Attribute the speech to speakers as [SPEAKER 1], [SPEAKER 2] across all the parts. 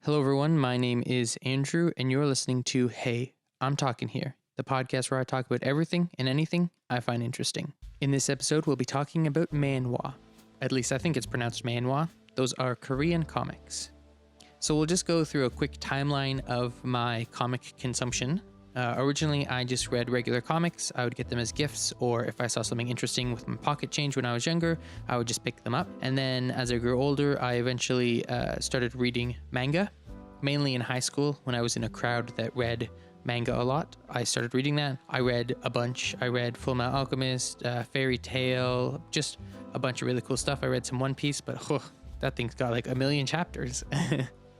[SPEAKER 1] Hello, everyone. My name is Andrew, and you're listening to Hey, I'm Talkin here, the podcast where I talk about everything and anything I find interesting. In this episode, we'll be talking about manhwa. At least I think it's pronounced manhwa. Those are Korean comics. So we'll just go through a quick timeline of my comic consumption. Originally, I just read regular comics. I would get them as gifts, or if I saw something interesting with my pocket change when I was younger, I would just pick them up. And then as I grew older, I eventually started reading manga, mainly in high school when I was in a crowd that read manga a lot. I started reading that. I read a bunch. I read Full Metal Alchemist, Fairy Tail, just a bunch of really cool stuff. I read some One Piece, but that thing's got like a million chapters.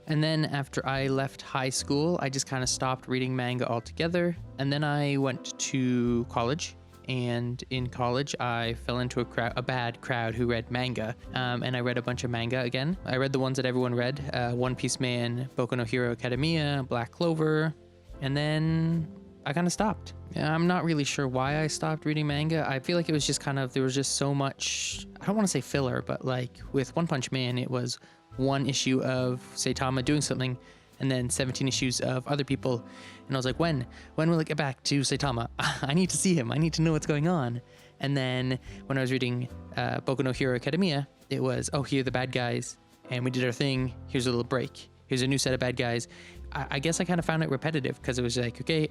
[SPEAKER 1] And then after I left high school, I just kind of stopped reading manga altogether. And then I went to college. And in college, I fell into a bad crowd who read manga. And I read a bunch of manga again. I read the ones that everyone read. One Piece Man, Boku no Hero Academia, Black Clover. And then I kind of stopped. I'm not really sure why I stopped reading manga. I feel like it was just there was just so much, I don't want to say filler, but like with One Punch Man, it was one issue of Saitama doing something and then 17 issues of other people. And I was like, when will it get back to Saitama? I need to see him. I need to know what's going on. And then when I was reading Boku no Hero Academia, it was, here are the bad guys. And we did our thing. Here's a little break. Here's a new set of bad guys. I guess I kind of found it repetitive because it was like, okay,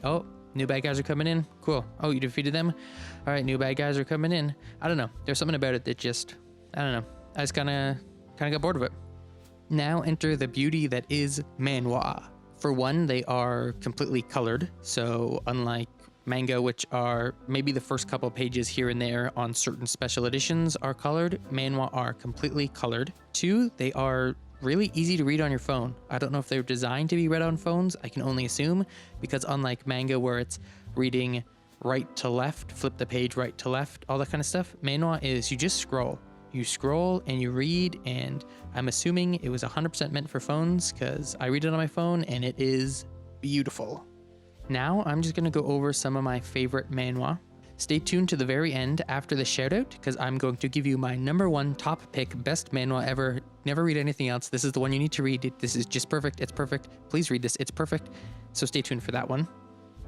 [SPEAKER 1] new bad guys are coming in. Cool. Oh, you defeated them? All right, new bad guys are coming in. I don't know. There's something about it that just, I don't know. I just kind of got bored of it. Now enter the beauty that is manhwa. For one, they are completely colored. So unlike manga, which are maybe the first couple pages here and there on certain special editions are colored, manhwa are completely colored. Two, they are really easy to read on your phone. I don't know if they're designed to be read on phones. I can only assume, because unlike manga where it's reading right to left, flip the page right to left, all that kind of stuff, manhwa is you just scroll. You scroll and you read, and I'm assuming it was 100% meant for phones because I read it on my phone and it is beautiful. Now I'm just going to go over some of my favorite manhwa. Stay tuned to the very end after the shout out because I'm going to give you my number one top pick, best manhwa ever. Never read anything else. This is the one you need to read. This is just perfect. It's perfect. Please read this. It's perfect. So stay tuned for that one.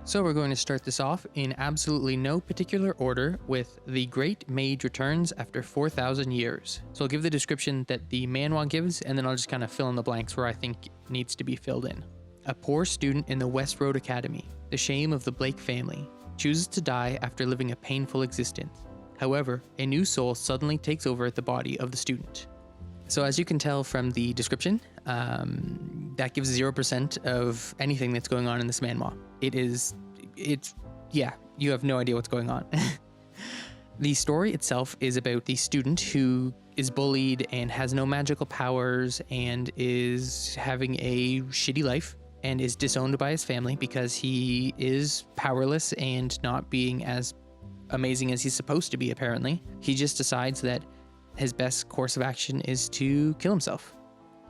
[SPEAKER 1] So we're going to start this off in absolutely no particular order with The Great Mage Returns After 4,000 Years. So I'll give the description that the manhwa gives, and then I'll just kind of fill in the blanks where I think needs to be filled in. A poor student in the West Road Academy, the shame of the Blake family, chooses to die after living a painful existence. However, a new soul suddenly takes over the body of the student. So as you can tell from the description, that gives 0% of anything that's going on in this manhwa. You have no idea what's going on. The story itself is about the student who is bullied and has no magical powers and is having a shitty life and is disowned by his family because he is powerless and not being as amazing as he's supposed to be, apparently. He just decides that his best course of action is to kill himself.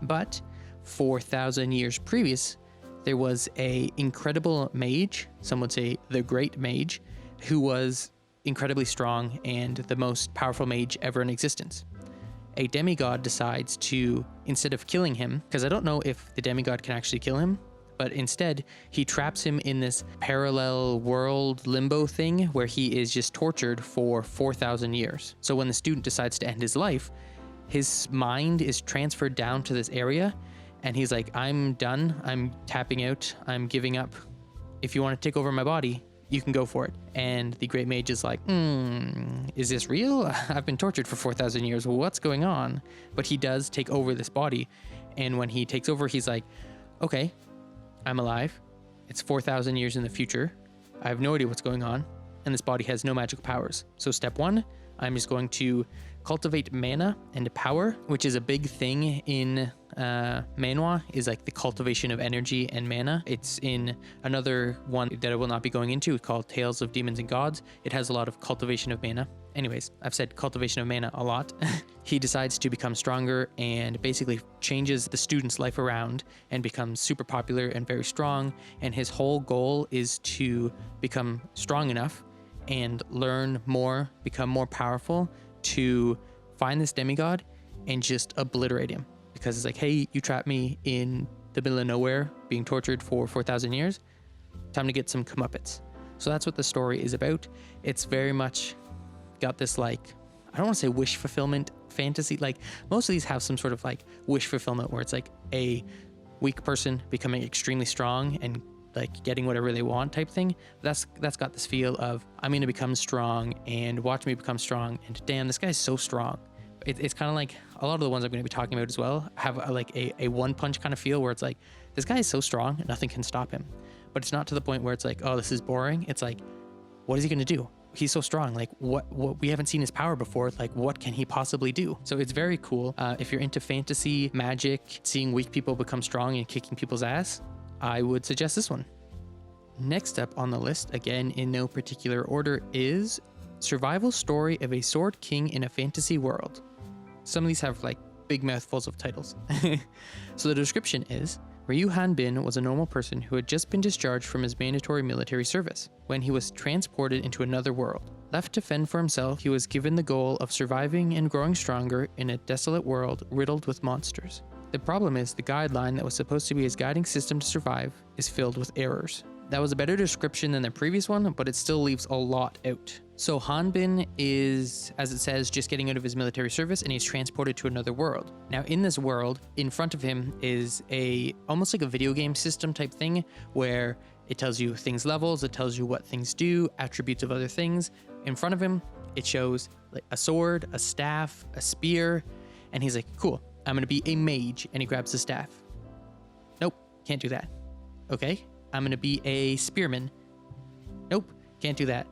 [SPEAKER 1] But 4,000 years previous, there was a incredible mage, some would say the great mage, who was incredibly strong and the most powerful mage ever in existence. A demigod decides to, instead of killing him, because I don't know if the demigod can actually kill him, but instead he traps him in this parallel world limbo thing where he is just tortured for 4,000 years. So when the student decides to end his life, his mind is transferred down to this area and he's like, I'm done, I'm tapping out, I'm giving up. If you want to take over my body, you can go for it. And the great mage is like, is this real? I've been tortured for 4,000 years, what's going on? But he does take over this body, and when he takes over, he's like, okay, I'm alive. It's 4,000 years in the future. I have no idea what's going on, and this body has no magical powers. So step one, I'm just going to cultivate mana and power, which is a big thing in manhwa, is like the cultivation of energy and mana. It's in another one that I will not be going into called Tales of Demons and Gods. It has a lot of cultivation of mana. Anyways, I've said cultivation of mana a lot. He decides to become stronger and basically changes the student's life around and becomes super popular and very strong. And his whole goal is to become strong enough and learn more, become more powerful to find this demigod and just obliterate him. Because it's like, hey, you trapped me in the middle of nowhere, being tortured for 4,000 years. Time to get some comeuppance. So that's what the story is about. It's very much got this, like, I don't want to say wish fulfillment fantasy. Like, most of these have some sort of like wish fulfillment where it's like a weak person becoming extremely strong and like getting whatever they want type thing. That's got this feel of, I'm going to become strong and watch me become strong. And damn, this guy's so strong. It's kind of like a lot of the ones I'm going to be talking about as well have a one punch kind of feel where it's like, this guy is so strong, nothing can stop him. But it's not to the point where it's like, oh, this is boring. It's like, what is he going to do? He's so strong. Like, what we haven't seen his power before. Like, what can he possibly do? So it's very cool. If you're into fantasy, magic, seeing weak people become strong and kicking people's ass, I would suggest this one. Next up on the list, again in no particular order, is Survival Story of a Sword King in a Fantasy World. Some of these have like big mouthfuls of titles. So the description is, Ryu Hanbin was a normal person who had just been discharged from his mandatory military service when he was transported into another world. Left to fend for himself, he was given the goal of surviving and growing stronger in a desolate world riddled with monsters. The problem is the guideline that was supposed to be his guiding system to survive is filled with errors. That was a better description than the previous one, but it still leaves a lot out. So Hanbin is, as it says, just getting out of his military service and he's transported to another world. Now in this world, in front of him is almost like a video game system type thing where it tells you things levels, it tells you what things do, attributes of other things. In front of him, it shows like a sword, a staff, a spear, and he's like, cool, I'm gonna be a mage, and he grabs the staff. Nope, can't do that. Okay, I'm gonna be a spearman. Nope, can't do that.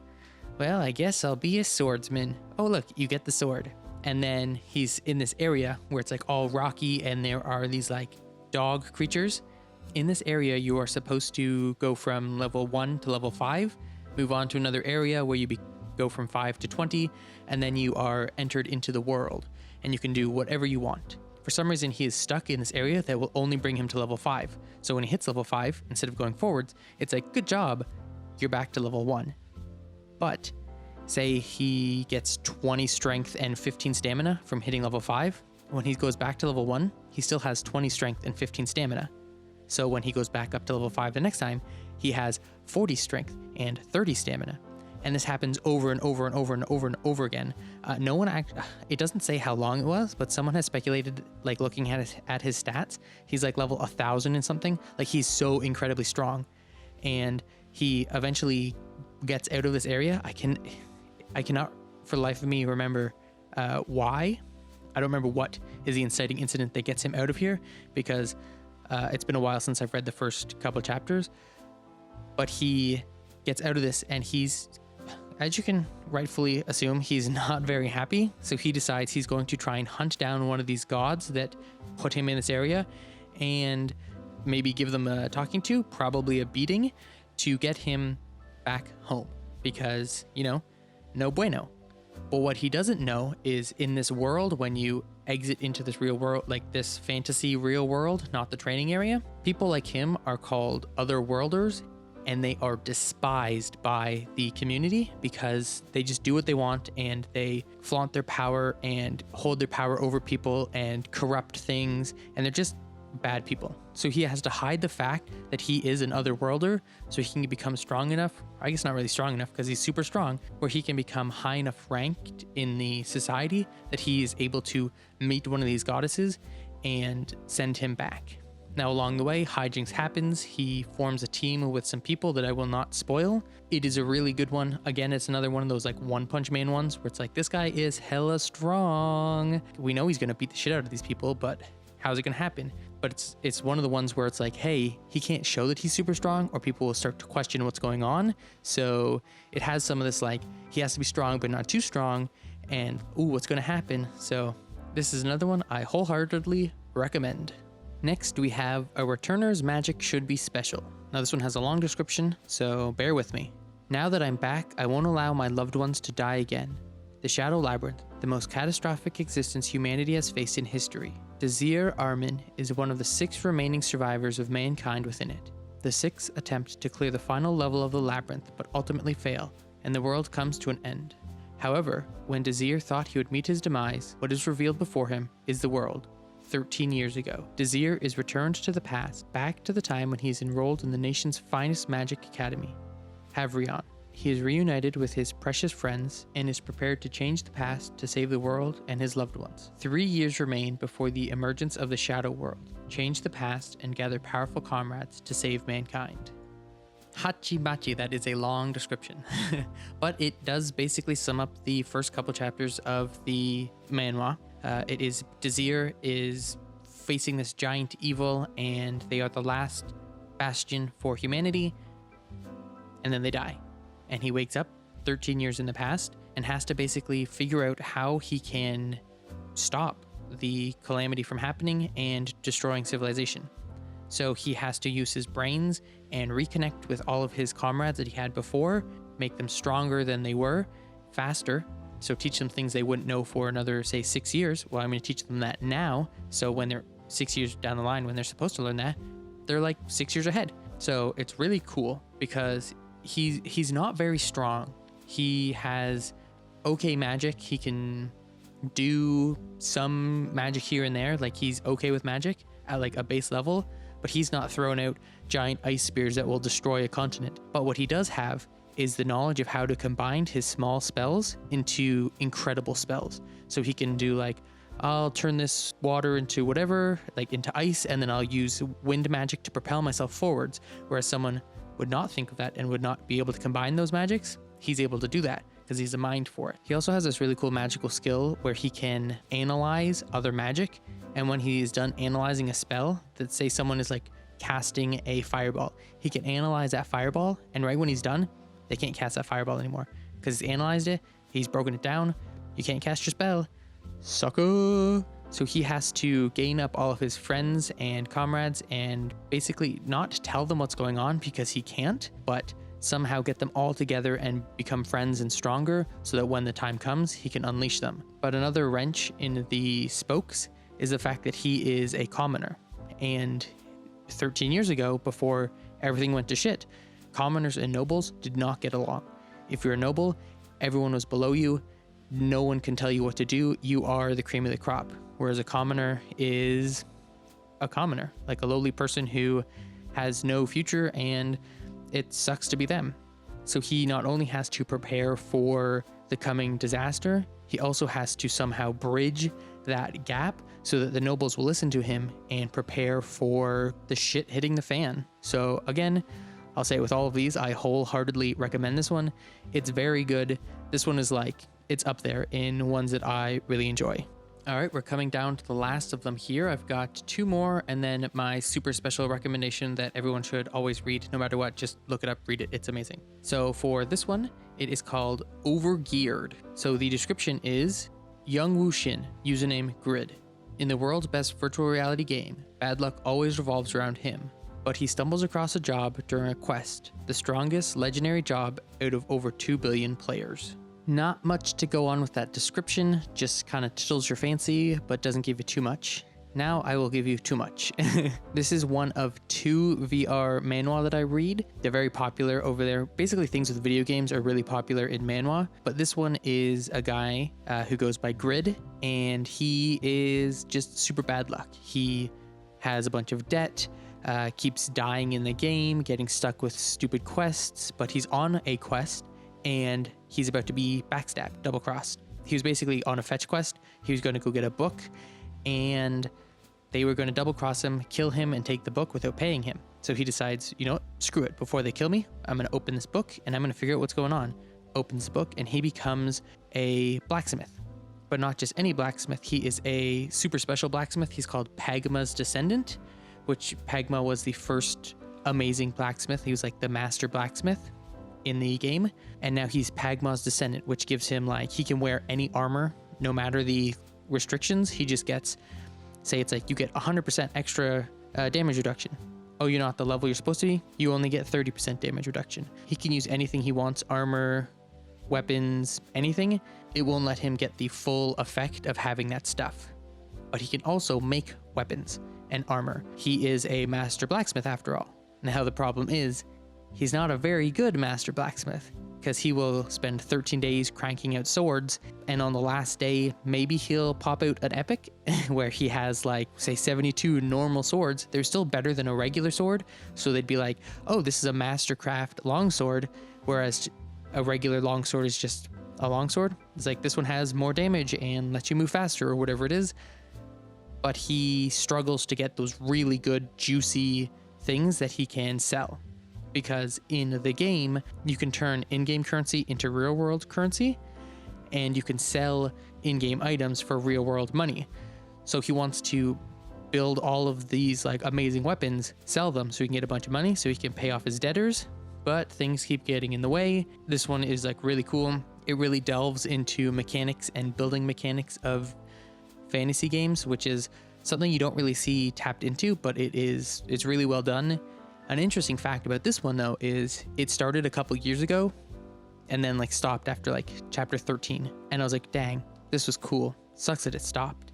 [SPEAKER 1] Well, I guess I'll be a swordsman. Oh, look, you get the sword. And then he's in this area where it's like all rocky and there are these like dog creatures. In this area, you are supposed to go from level 1 to level 5, move on to another area where you go from 5 to 20, and then you are entered into the world and you can do whatever you want. For some reason, he is stuck in this area that will only bring him to level 5. So when he hits level 5, instead of going forwards, it's like, good job, you're back to level 1. But say he gets 20 strength and 15 stamina from hitting level 5. When he goes back to level 1, he still has 20 strength and 15 stamina. So when he goes back up to level 5 the next time, he has 40 strength and 30 stamina. And this happens over and over and over and over and over again. It doesn't say how long it was, but someone has speculated, like looking at his stats, he's like level 1,000 and something. Like he's so incredibly strong. And he eventually gets out of this area. I cannot for the life of me remember why. I don't remember what is the inciting incident that gets him out of here, because it's been a while since I've read the first couple chapters. But he gets out of this and he's, as you can rightfully assume, he's not very happy. So he decides he's going to try and hunt down one of these gods that put him in this area and maybe give them a talking to, probably a beating, to get him back home, because, you know, no bueno. But what he doesn't know is in this world, when you exit into this real world, like this fantasy real world, not the training area, people like him are called otherworlders, and they are despised by the community because they just do what they want and they flaunt their power and hold their power over people and corrupt things, and they're just bad people. So he has to hide the fact that he is an otherworlder so he can become strong enough, I guess not really strong enough because he's super strong, where he can become high enough ranked in the society that he is able to meet one of these goddesses and send him back. Now along the way, hijinks happens. He forms a team with some people that I will not spoil. It is a really good one. Again, it's another one of those like One Punch Man ones where it's like, this guy is hella strong. We know he's gonna beat the shit out of these people, but how's it gonna happen? But it's one of the ones where it's like, hey, he can't show that he's super strong or people will start to question what's going on. So it has some of this like, he has to be strong but not too strong, and ooh, what's gonna happen? So this is another one I wholeheartedly recommend. Next, we have A Returner's Magic Should Be Special. Now this one has a long description, so bear with me. Now that I'm back, I won't allow my loved ones to die again. The Shadow Labyrinth, the most catastrophic existence humanity has faced in history. Dazir Armin is one of the 6 remaining survivors of mankind within it. The 6 attempt to clear the final level of the labyrinth, but ultimately fail, and the world comes to an end. However, when Dazir thought he would meet his demise, what is revealed before him is the world, 13 years ago, Dazir is returned to the past, back to the time when he is enrolled in the nation's finest magic academy, Havrion. He is reunited with his precious friends and is prepared to change the past to save the world and his loved ones. 3 years remain before the emergence of the Shadow World. Change the past and gather powerful comrades to save mankind. Hachi-bachi, that is a long description. But it does basically sum up the first couple chapters of the manhwa. It is Dazir is facing this giant evil, and they are the last bastion for humanity, and then they die. And he wakes up 13 years in the past and has to basically figure out how he can stop the calamity from happening and destroying civilization. So he has to use his brains and reconnect with all of his comrades that he had before, make them stronger than they were, faster. So teach them things they wouldn't know for another, say, 6 years. Well, I'm going to teach them that now. So when they're 6 years down the line, when they're supposed to learn that, they're like 6 years ahead. So it's really cool because he's not very strong. He has okay magic. He can do some magic here and there. Like, he's okay with magic at like a base level, but he's not throwing out giant ice spears that will destroy a continent. But what he does have is the knowledge of how to combine his small spells into incredible spells. So he can do like, I'll turn this water into whatever, like into ice, and then I'll use wind magic to propel myself forwards. Whereas someone would not think of that and would not be able to combine those magics. He's able to do that because he's a mind for it. He also has this really cool magical skill where he can analyze other magic. And when he is done analyzing a spell, that say someone is like casting a fireball, he can analyze that fireball. And right when he's done, they can't cast that fireball anymore because he's analyzed it. He's broken it down. You can't cast your spell. Sucker. So he has to gain up all of his friends and comrades and basically not tell them what's going on because he can't, but somehow get them all together and become friends and stronger so that when the time comes, he can unleash them. But another wrench in the spokes is the fact that he is a commoner. And 13 years ago, before everything went to shit, commoners and nobles did not get along. If you're a noble, everyone was below you. No one can tell you what to do. You are the cream of the crop. Whereas a commoner is a commoner, like a lowly person who has no future, and it sucks to be them. So he not only has to prepare for the coming disaster, he also has to somehow bridge that gap so that the nobles will listen to him and prepare for the shit hitting the fan. So again, I'll say with all of these, I wholeheartedly recommend this one. It's very good. This one is like, it's up there in ones that I really enjoy. All right, we're coming down to the last of them here. I've got 2 more, and then my super special recommendation that everyone should always read, no matter what. Just look it up, read it. It's amazing. So for this one, it is called Overgeared. So the description is Young Woo Shin, username Grid. In the world's best virtual reality game, bad luck always revolves around him. But he stumbles across a job during a quest, the strongest legendary job out of over 2 billion players. Not much to go on with that description, just kind of tickles your fancy, but doesn't give you too much. Now I will give you too much. This is one of 2 VR manhwa that I read. They're very popular over there. Basically, things with video games are really popular in manhwa, but this one is a guy who goes by Grid, and he is just super bad luck. He has a bunch of debt, keeps dying in the game, getting stuck with stupid quests, but he's on a quest, and he's about to be backstabbed, double-crossed. He was basically on a fetch quest. He was going to go get a book, and they were going to double-cross him, kill him, and take the book without paying him. So he decides, you know what, screw it. Before they kill me, I'm going to open this book, and I'm going to figure out what's going on. Opens the book, and he becomes a blacksmith. But not just any blacksmith. He is a super special blacksmith. He's called Pagma's Descendant, which Pagma was the first amazing blacksmith. He was like the master blacksmith in the game, and now he's Pagma's Descendant, which gives him like, he can wear any armor no matter the restrictions. He just gets, say it's like you get 100% extra damage reduction. Oh, you're not the level you're supposed to be, you only get 30% damage reduction. He can use anything he wants, armor, weapons, anything. It won't let him get the full effect of having that stuff. But he can also make weapons and armor. He is a master blacksmith after all. Now the problem is, he's not a very good master blacksmith. because he will spend 13 days cranking out swords, and on the last day maybe he'll pop out an epic where he has like say 72 normal swords. They're still better than a regular sword, so they'd be like, oh, this is a mastercraft longsword, whereas a regular longsword is just a longsword. It's like this one has more damage and lets you move faster or whatever it is, but he struggles to get those really good juicy things that he can sell, because in the game you can turn in-game currency into real-world currency, and you can sell in-game items for real-world money. So he wants to build all of these like amazing weapons, sell them so he can get a bunch of money so he can pay off his debtors, but things keep getting in the way. This one is like really cool. It really delves into mechanics and building mechanics of fantasy games, which is something you don't really see tapped into, but it's really well done. An interesting fact about this one though is it started a couple years ago and then like stopped after like chapter 13, and I was like, dang, this was cool. Sucks that it stopped.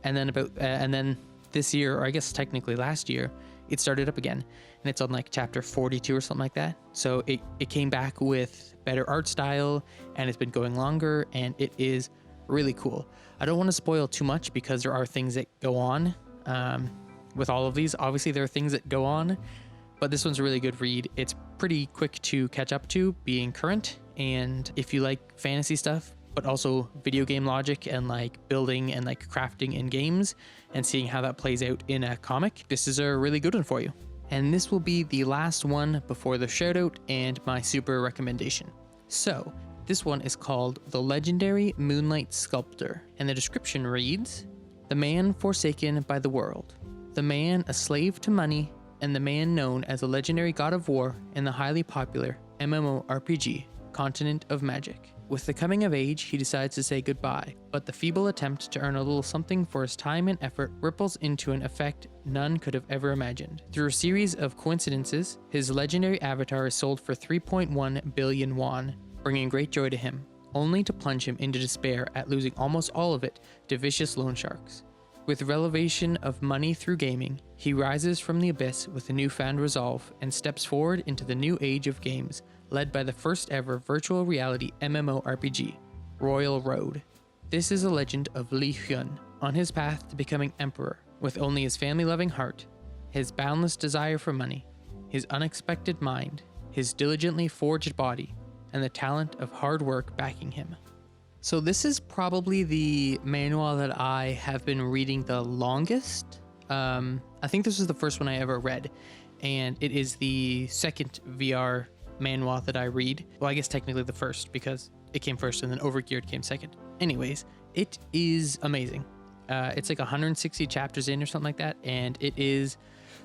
[SPEAKER 1] And then this year, or I guess technically last year, it started up again, and it's on like chapter 42 or something like that. So it came back with better art style, and it's been going longer, and it is really cool. I don't want to spoil too much because there are things that go on with all of these. Obviously there are things that go on, but this one's a really good read. It's pretty quick to catch up to, being current, and if you like fantasy stuff but also video game logic and like building and like crafting in games and seeing how that plays out in a comic, this is a really good one for you. And this will be the last one before the shout out and my super recommendation. So this one is called The Legendary Moonlight Sculptor, and the description reads: the man forsaken by the world, the man a slave to money, and the man known as a legendary god of war in the highly popular MMORPG Continent of Magic. With the coming of age, he decides to say goodbye, but the feeble attempt to earn a little something for his time and effort ripples into an effect none could have ever imagined. Through a series of coincidences, his legendary avatar is sold for 3.1 billion won, bringing great joy to him, only to plunge him into despair at losing almost all of it to vicious loan sharks. With revelation of money through gaming, he rises from the abyss with a newfound resolve and steps forward into the new age of games, led by the first ever virtual reality MMORPG, Royal Road. This is a legend of Li Hyun on his path to becoming emperor, with only his family-loving heart, his boundless desire for money, his unexpected mind, his diligently forged body, and the talent of hard work backing him. So this is probably the manhwa that I have been reading the longest. I think this was the first one I ever read, and it is the second VR manhwa that I read. Well, I guess technically the first, because it came first and then Overgeared came second. Anyways, it is amazing. It's like 160 chapters in or something like that, and it is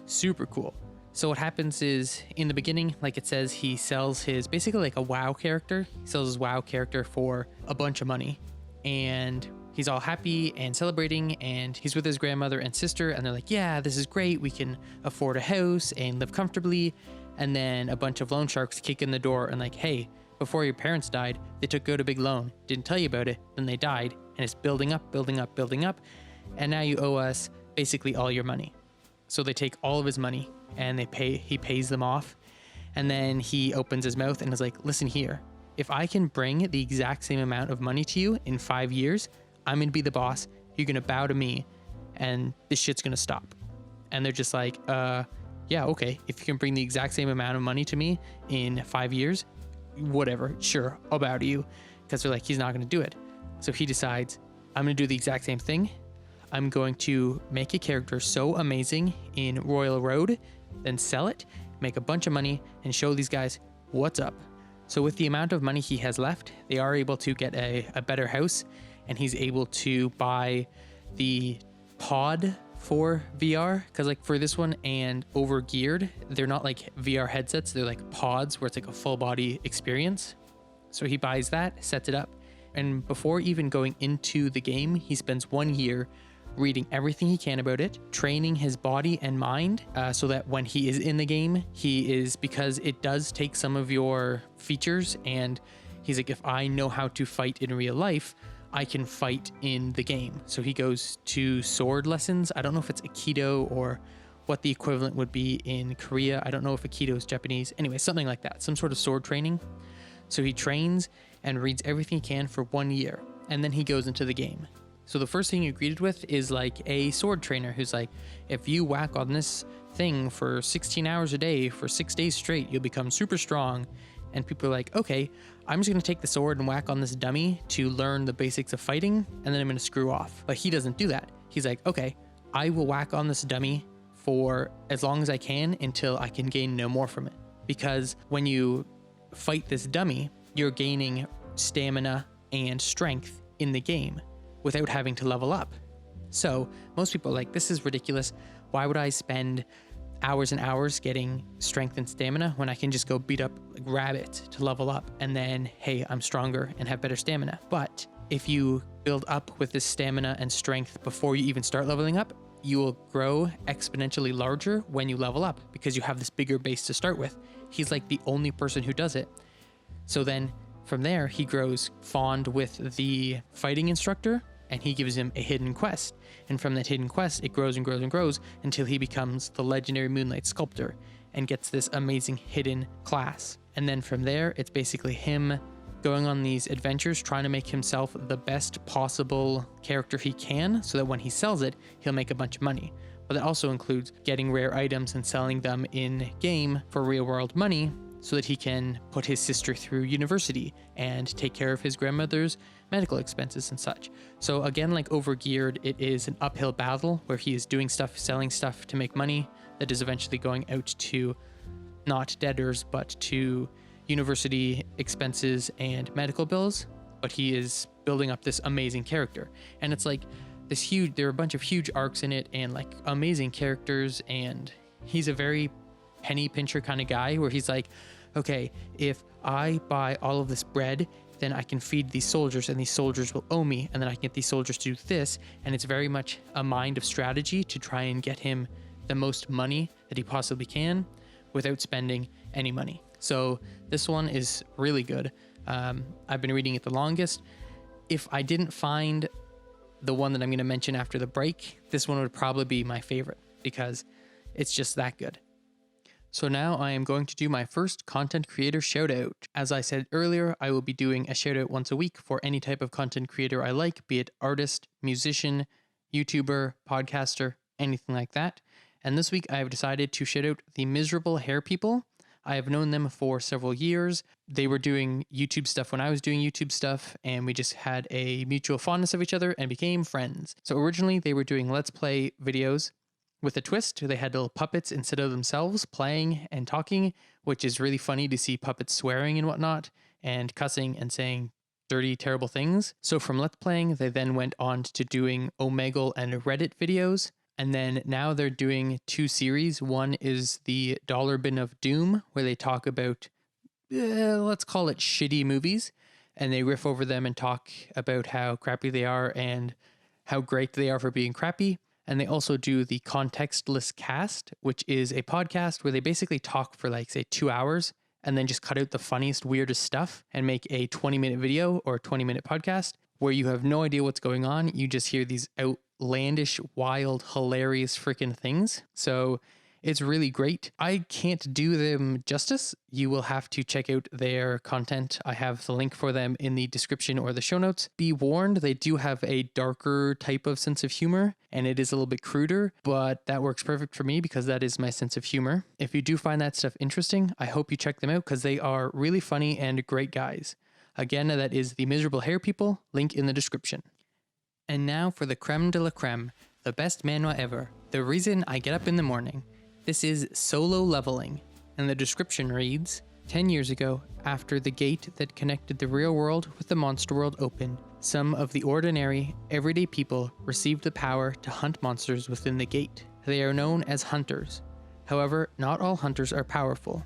[SPEAKER 1] super cool. So what happens is, in the beginning, like it says, he sells his, basically like a WoW character. He sells his WoW character for a bunch of money, and he's all happy and celebrating, and he's with his grandmother and sister, and they're like, yeah, this is great. We can afford a house and live comfortably. And then a bunch of loan sharks kick in the door and like, hey, before your parents died, they took out a big loan, didn't tell you about it, then they died, and it's building up, building up, building up, and now you owe us basically all your money. So they take all of his money and he pays them off, and then he opens his mouth and is like, listen here, if I can bring the exact same amount of money to you in 5 years, I'm gonna be the boss, you're gonna bow to me, and this shit's gonna stop. And they're just like, yeah, okay, if you can bring the exact same amount of money to me in 5 years, whatever, sure, I'll bow to you. Because they're like, he's not going to do it. So he decides, I'm going to do the exact same thing. I'm going to make a character so amazing in Royal Road, then sell it, make a bunch of money, and show these guys what's up. So with the amount of money he has left, they are able to get a better house, and he's able to buy the pod for VR, because like for this one and Overgeared, they're not like VR headsets, they're like pods where it's like a full body experience. So he buys that, sets it up, and before even going into the game, he spends 1 year reading everything he can about it, training his body and mind, so that when he is in the game, because it does take some of your features, and he's like, if I know how to fight in real life, I can fight in the game. So he goes to sword lessons. I don't know if it's Aikido or what the equivalent would be in Korea. I don't know if Aikido is Japanese. Anyway, something like that. Some sort of sword training. So he trains and reads everything he can for 1 year, and then he goes into the game. So the first thing you're greeted with is like a sword trainer who's like, if you whack on this thing for 16 hours a day for 6 days straight, you'll become super strong. And people are like, okay, I'm just going to take the sword and whack on this dummy to learn the basics of fighting, and then I'm going to screw off. But he doesn't do that. He's like, okay, I will whack on this dummy for as long as I can until I can gain no more from it. Because when you fight this dummy, you're gaining stamina and strength in the game without having to level up. So most people are like, this is ridiculous. Why would I spend hours and hours getting strength and stamina when I can just go beat up like rabbits to level up, and then, hey, I'm stronger and have better stamina. But if you build up with this stamina and strength before you even start leveling up, you will grow exponentially larger when you level up because you have this bigger base to start with. He's like the only person who does it. So then from there, he grows fond with the fighting instructor, and he gives him a hidden quest. And from that hidden quest, it grows and grows and grows until he becomes the legendary Moonlight Sculptor and gets this amazing hidden class. And then from there, it's basically him going on these adventures, trying to make himself the best possible character he can, so that when he sells it, he'll make a bunch of money. But that also includes getting rare items and selling them in game for real world money, so that he can put his sister through university and take care of his grandmother's medical expenses and such. So again, like Overgeared, it is an uphill battle where he is doing stuff, selling stuff to make money that is eventually going out to not debtors, but to university expenses and medical bills. But he is building up this amazing character. And it's like this huge, there are a bunch of huge arcs in it and like amazing characters. And he's a very penny pincher kind of guy where he's like, okay, if I buy all of this bread, then I can feed these soldiers and these soldiers will owe me, and then I can get these soldiers to do this. And it's very much a mind of strategy to try and get him the most money that he possibly can without spending any money. So this one is really good. I've been reading it the longest. If I didn't find the one that I'm going to mention after the break, this one would probably be my favorite because it's just that good. So now I am going to do my first content creator shout out. As I said earlier, I will be doing a shout out once a week for any type of content creator I like, be it artist, musician, YouTuber, podcaster, anything like that. And this week I have decided to shout out the Miserable Hair People. I have known them for several years. They were doing YouTube stuff when I was doing YouTube stuff, and we just had a mutual fondness of each other and became friends. So originally they were doing Let's Play videos. With a twist, they had little puppets instead of themselves playing and talking, which is really funny to see puppets swearing and whatnot, and cussing and saying dirty, terrible things. So from Let's Playing, they then went on to doing Omegle and Reddit videos. And then now they're doing 2 series. One is the Dollar Bin of Doom, where they talk about, let's call it shitty movies. And they riff over them and talk about how crappy they are and how great they are for being crappy. And they also do the Contextless Cast, which is a podcast where they basically talk for like, say, 2 hours and then just cut out the funniest, weirdest stuff and make a 20-minute video or a 20-minute podcast where you have no idea what's going on. You just hear these outlandish, wild, hilarious freaking things. So it's really great. I can't do them justice. You will have to check out their content. I have the link for them in the description or the show notes. Be warned, they do have a darker type of sense of humor, and it is a little bit cruder, but that works perfect for me because that is my sense of humor. If you do find that stuff interesting, I hope you check them out because they are really funny and great guys. Again, that is the Miserable Hair People, link in the description. And now for the creme de la creme, the best manhwa ever, the reason I get up in the morning. This is Solo Leveling, and the description reads, 10 years ago, after the gate that connected the real world with the monster world opened, some of the ordinary, everyday people received the power to hunt monsters within the gate. They are known as hunters. However, not all hunters are powerful.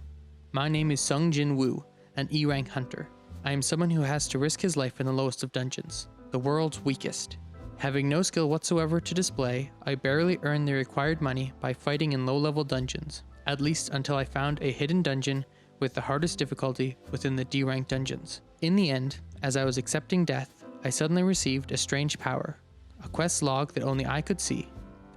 [SPEAKER 1] My name is Sung Jin Woo, an E-rank hunter. I am someone who has to risk his life in the lowest of dungeons, the world's weakest. Having no skill whatsoever to display, I barely earned the required money by fighting in low-level dungeons, at least until I found a hidden dungeon with the hardest difficulty within the D-rank dungeons. In the end, as I was accepting death, I suddenly received a strange power, a quest log that only I could see,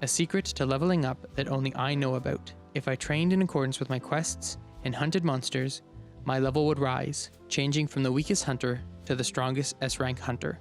[SPEAKER 1] a secret to leveling up that only I know about. If I trained in accordance with my quests and hunted monsters, my level would rise, changing from the weakest hunter to the strongest S-rank hunter.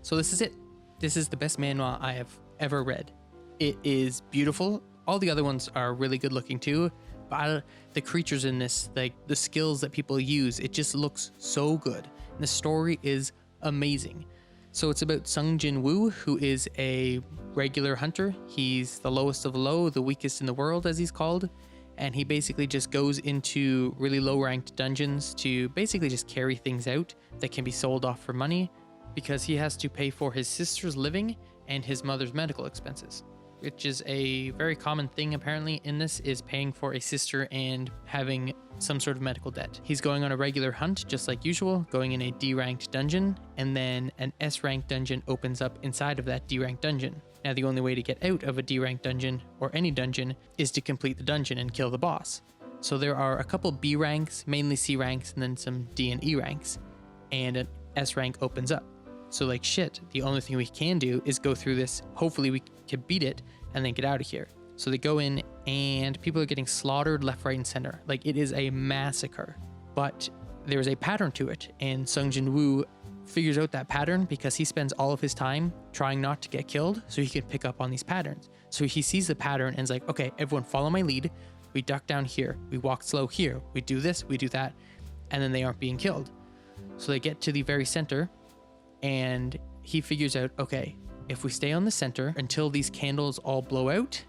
[SPEAKER 1] So this is it. This is the best manhwa I have ever read. It is beautiful. All the other ones are really good looking too, but the creatures in this, like the skills that people use, it just looks so good. And the story is amazing. So it's about Sung Jin Woo, who is a regular hunter. He's the lowest of the low, the weakest in the world, as he's called. And he basically just goes into really low ranked dungeons to basically just carry things out that can be sold off for money, because he has to pay for his sister's living and his mother's medical expenses, which is a very common thing apparently in this, is paying for a sister and having some sort of medical debt. He's going on a regular hunt just like usual, going in a D-ranked dungeon, and then an S-ranked dungeon opens up inside of that D-ranked dungeon. Now the only way to get out of a D-ranked dungeon, or any dungeon, is to complete the dungeon and kill the boss. So there are a couple B ranks, mainly C ranks, and then some D and E ranks, and an S rank opens up. So like shit, the only thing we can do is go through this, hopefully we can beat it, and then get out of here. So they go in and people are getting slaughtered left, right, and center. Like it is a massacre, but there's a pattern to it, and Sung Jin Woo figures out that pattern because he spends all of his time trying not to get killed so he can pick up on these patterns. So he sees the pattern and is like, okay, everyone follow my lead. We duck down here, we walk slow here, we do this, we do that, and then they aren't being killed. So they get to the very center, and he figures out, okay, if we stay on the center until these candles all blow out,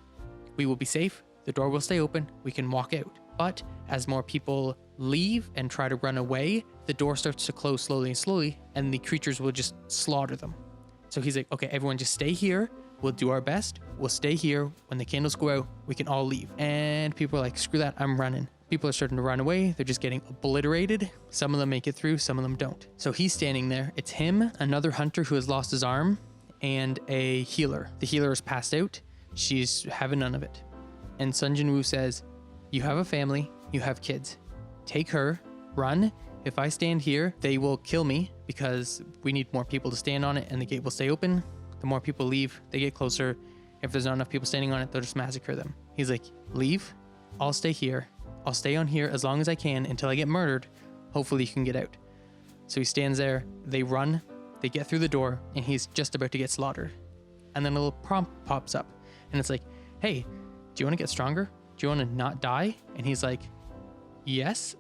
[SPEAKER 1] we will be safe, the door will stay open, we can walk out. But as more people leave and try to run away, the door starts to close slowly, and the creatures will just slaughter them. So he's like, okay, everyone just stay here, we'll do our best, we'll stay here, when the candles go out, we can all leave. And people are like, screw that, I'm running. People are starting to run away, they're just getting obliterated. Some of them make it through, some of them don't. So he's standing there, it's him, another hunter who has lost his arm, and a healer. The healer is passed out, she's having none of it. And Sung Jin Woo says, you have a family, you have kids. Take her, run. If I stand here, they will kill me because we need more people to stand on it and the gate will stay open. The more people leave, they get closer. If there's not enough people standing on it, they'll just massacre them. He's like, leave, I'll stay here. I'll stay on here as long as I can until I get murdered. Hopefully you can get out. So he stands there, they run, they get through the door, and he's just about to get slaughtered. And then a little prompt pops up and it's like, hey, do you want to get stronger? Do you want to not die? And he's like, yes.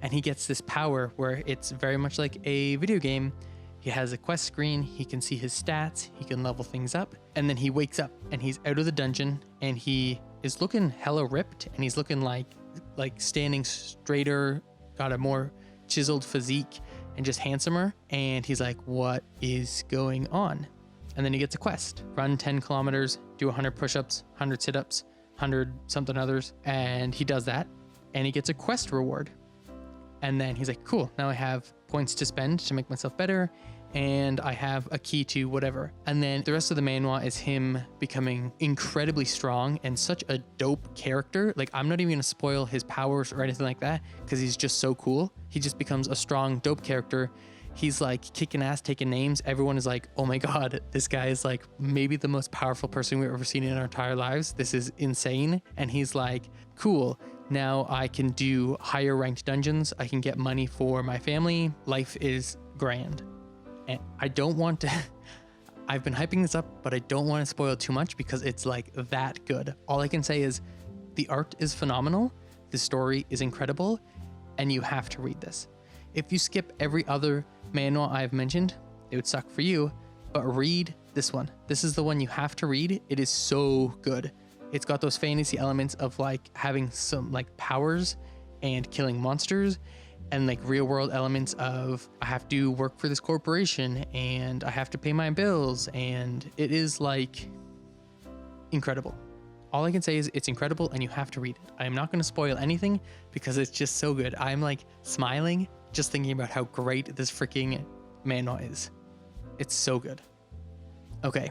[SPEAKER 1] And he gets this power where it's very much like a video game. He has a quest screen, he can see his stats, he can level things up, and then he wakes up and he's out of the dungeon and he is looking hella ripped, and he's looking like standing straighter, got a more chiseled physique and just handsomer. And he's like, what is going on? And then he gets a quest, run 10 kilometers, do 100 push-ups, 100 sit-ups, 100 something others. And he does that and he gets a quest reward. And then he's like, cool, now I have points to spend to make myself better, and I have a key to whatever. And then the rest of the manhwa is him becoming incredibly strong and such a dope character. Like, I'm not even gonna spoil his powers or anything like that because he's just so cool. He just becomes a strong, dope character. He's like kicking ass, taking names. Everyone is like, oh my God, this guy is like maybe the most powerful person we've ever seen in our entire lives. This is insane. And he's like, cool. Now I can do higher ranked dungeons. I can get money for my family. Life is grand. And I don't want to, I've been hyping this up, but I don't want to spoil too much because it's like that good. All I can say is the art is phenomenal. The story is incredible, and you have to read this. If you skip every other manhwa I've mentioned, it would suck for you, but read this one. This is the one you have to read. It is so good. It's got those fantasy elements of like having some like powers and killing monsters, and like real world elements of I have to work for this corporation and I have to pay my bills, and it is like incredible. All I can say is it's incredible and you have to read it. I am not going to spoil anything because it's just so good. I'm like smiling just thinking about how great this freaking manhwa is. It's so good. Okay,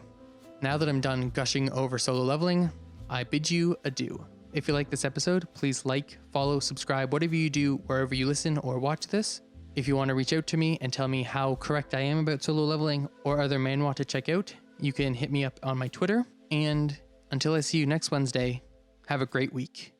[SPEAKER 1] now that I'm done gushing over solo leveling, I bid you adieu. If you like this episode, please like, follow, subscribe, whatever you do, wherever you listen or watch this. If you want to reach out to me and tell me how correct I am about solo leveling or other manhwa to check out, you can hit me up on my Twitter. And until I see you next Wednesday, have a great week.